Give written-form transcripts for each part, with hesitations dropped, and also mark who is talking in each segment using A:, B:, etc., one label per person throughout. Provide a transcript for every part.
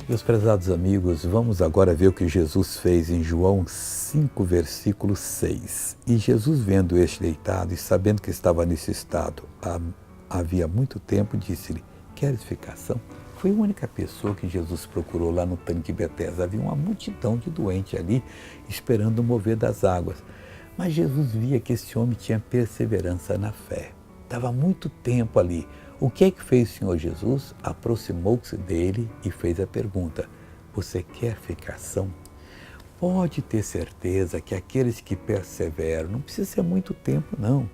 A: Meus prezados amigos, vamos agora ver o que Jesus fez em João 5, versículo 6. E Jesus, vendo este deitado e sabendo que estava nesse estado havia muito tempo, disse-lhe: queres ficação? Foi a única pessoa que Jesus procurou lá no tanque Betesda. Havia uma multidão de doentes ali, esperando o mover das águas. Mas Jesus via que esse homem tinha perseverança na fé. Estava muito tempo ali. O que é que fez o Senhor Jesus? Aproximou-se dele e fez a pergunta: você quer ficação? Pode ter certeza que aqueles que perseveram, não precisa ser muito tempo não.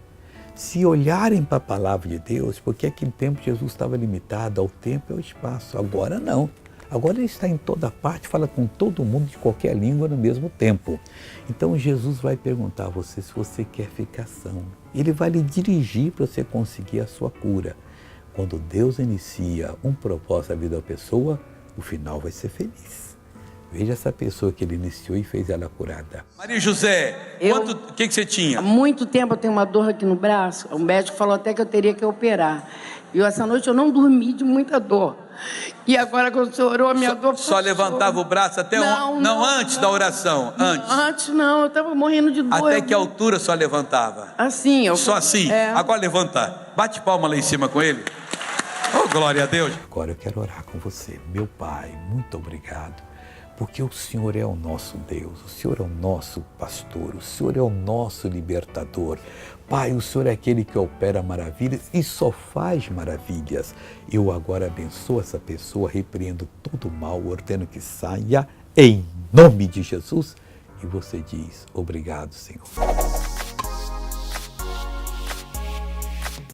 A: Se olharem para a palavra de Deus, porque aquele tempo Jesus estava limitado ao tempo e ao espaço, agora não. Agora ele está em toda parte, fala com todo mundo de qualquer língua no mesmo tempo. Então Jesus vai perguntar a você se você quer ficação. Ele vai lhe dirigir para você conseguir a sua cura. Quando Deus inicia um propósito na vida da pessoa, o final vai ser feliz. Veja essa pessoa que ele iniciou e fez ela curada.
B: Maria José, o que você tinha?
C: Há muito tempo eu tenho uma dor aqui no braço. O médico falou até que eu teria que operar. E essa noite eu não dormi de muita dor. E agora quando o senhor orou, a minha dor passou.
B: Só levantava o braço até
C: não,
B: antes da oração? Antes?
C: Antes não, eu estava morrendo de dor.
B: Até que altura só levantava?
C: Assim.
B: Só assim?
C: É.
B: Agora levanta. Bate palma lá em cima com ele. Oh, glória a Deus.
A: Agora eu quero orar com você. Meu Pai, muito obrigado. Porque o Senhor é o nosso Deus, o Senhor é o nosso pastor, o Senhor é o nosso libertador. Pai, o Senhor é aquele que opera maravilhas e só faz maravilhas. Eu agora abençoo essa pessoa, repreendo todo o mal, ordeno que saia em nome de Jesus. E você diz: obrigado, Senhor.